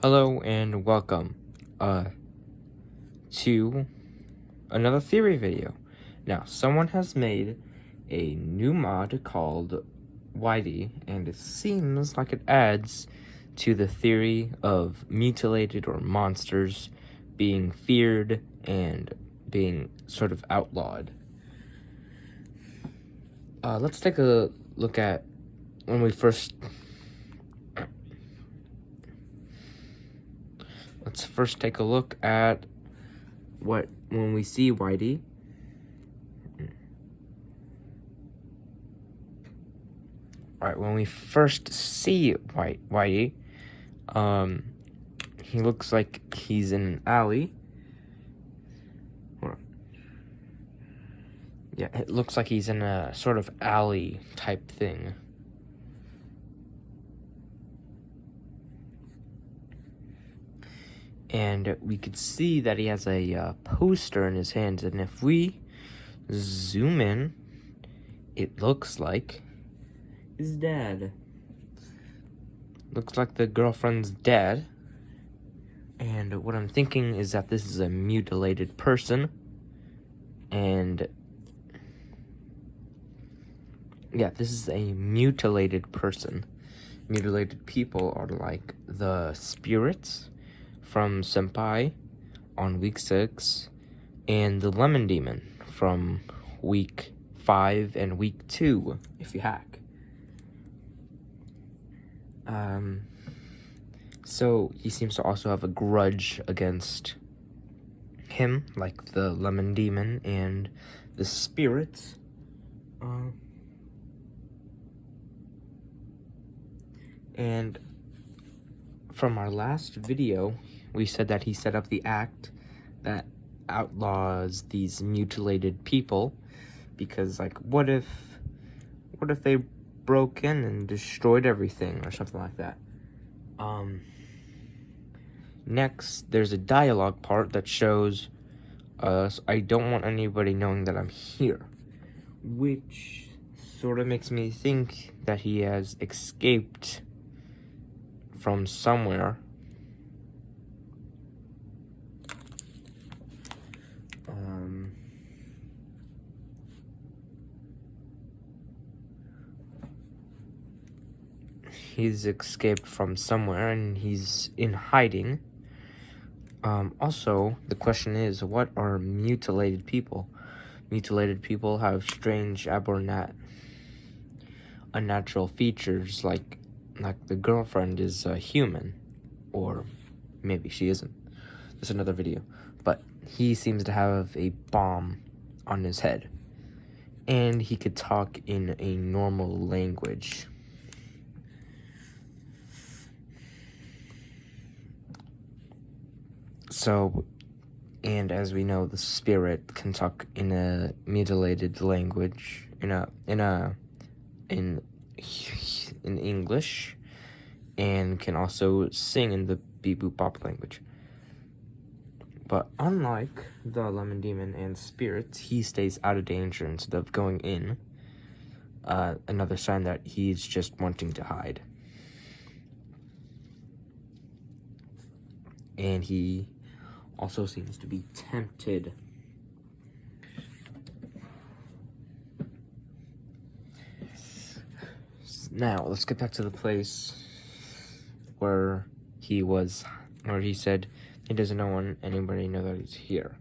Hello and welcome to another theory video. Now, someone has made a new mod called Whitty, and it seems like it adds to the theory of mutilated or monsters being feared and being sort of outlawed. Let's take a look at when we first... Let's first take a look at when we see Whitty. Alright, when we first see Whitty, he looks like he's in an alley. Yeah, it looks like he's in a sort of alley type thing. And we could see that he has a poster in his hands, and if we zoom in, it looks like his dad. Looks like the girlfriend's dad. And what I'm thinking is that this is a mutilated person. And yeah, this is a mutilated person. Mutilated people are like the spirits from Senpai on week 6, and the Lemon Demon from week 5 and week 2, if you hack. So he seems to also have a grudge against him, like the Lemon Demon and the spirits. And from our last video, we said that he set up the act that outlaws these mutilated people, because like what if they broke in and destroyed everything or something like that. Next, there's a dialogue part that shows I don't want anybody knowing that I'm here, which sort of makes me think that he has escaped from somewhere. He's escaped from somewhere and he's in hiding. Also, the question is, what are mutilated people? Mutilated people have strange, unnatural features, like the girlfriend is a human, or maybe she isn't. That's another video. But he seems to have a bomb on his head, and he could talk in a normal language. So, and as we know, the spirit can talk in a mutilated language, in English, and can also sing in the beep boop bop language. But unlike the Lemon Demon and spirits, he stays out of danger instead of going in. Another sign that he's just wanting to hide. And he also seems to be tempted. Now, let's get back to the place where he said he doesn't want anybody to know that he's here.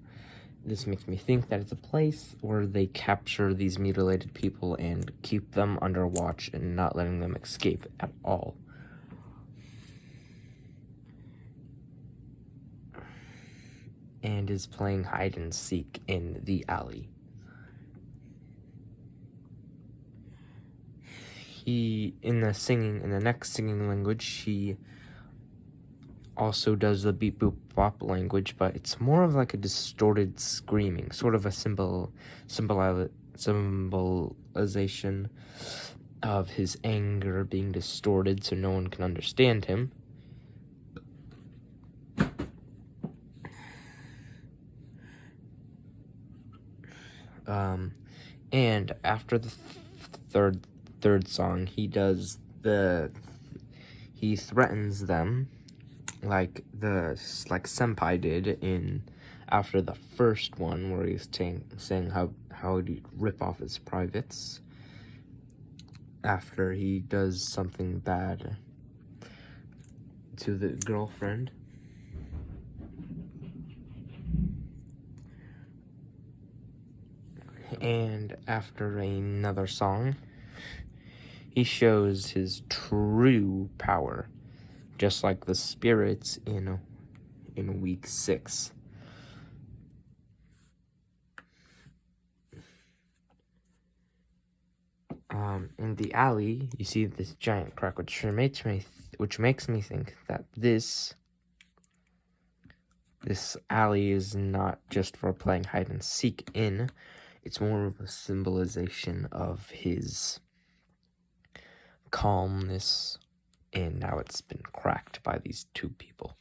This makes me think that it's a place where they capture these mutilated people and keep them under watch and not letting them escape at all. And is playing hide and seek in the alley. In the next singing language, he also does the beep boop bop language, but it's more of like a distorted screaming, sort of a symbolization of his anger being distorted so no one can understand him. And after the third song, he threatens them like Senpai did in after the first one, where he's saying how he'd rip off his privates after he does something bad to the girlfriend. And after another song, he shows his true power, just like the spirits in week 6. In the alley, you see this giant crack, which makes me think that this alley is not just for playing hide and seek in. It's more of a symbolization of his calmness, and now it's been cracked by these 2 people.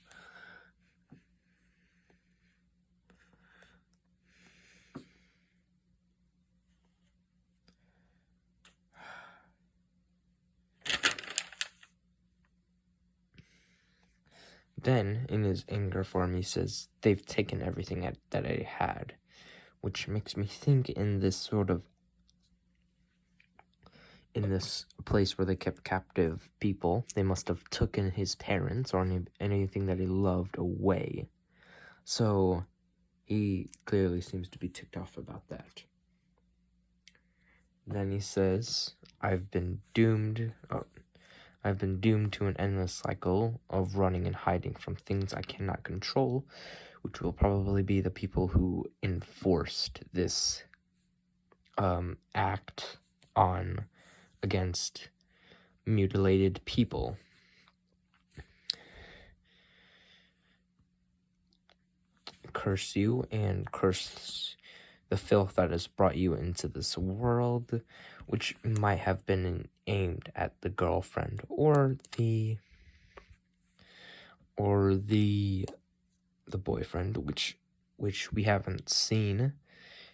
Then, in his anger for me, he says, they've taken everything that I had, which makes me think in this place where they kept captive people, they must have taken his parents or anything that he loved away. So, he clearly seems to be ticked off about that. Then he says, I've been doomed to an endless cycle of running and hiding from things I cannot control, which will probably be the people who enforced this act against mutilated people. Curse you and curse the filth that has brought you into this world, which might have been aimed at the girlfriend or the boyfriend, which we haven't seen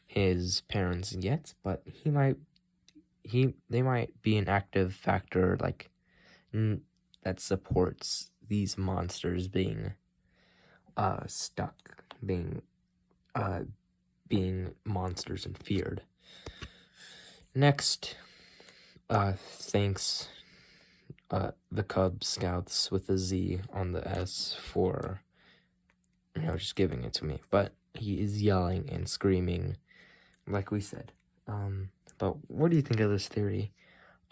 his parents yet, but they might be an active factor, like that supports these monsters being stuck, being monsters and feared. Next, thanks the Cub Scouts with a Z on the S for just giving it to me. But he is yelling and screaming, like we said. But what do you think of this theory?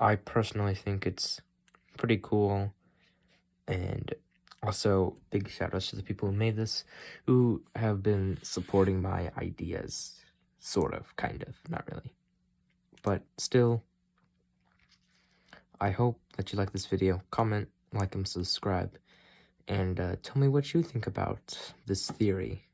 I personally think it's pretty cool, and also big shout outs to the people who made this, who have been supporting my ideas, sort of, kind of, not really. But still, I hope that you like this video. Comment, like, and subscribe, and tell me what you think about this theory.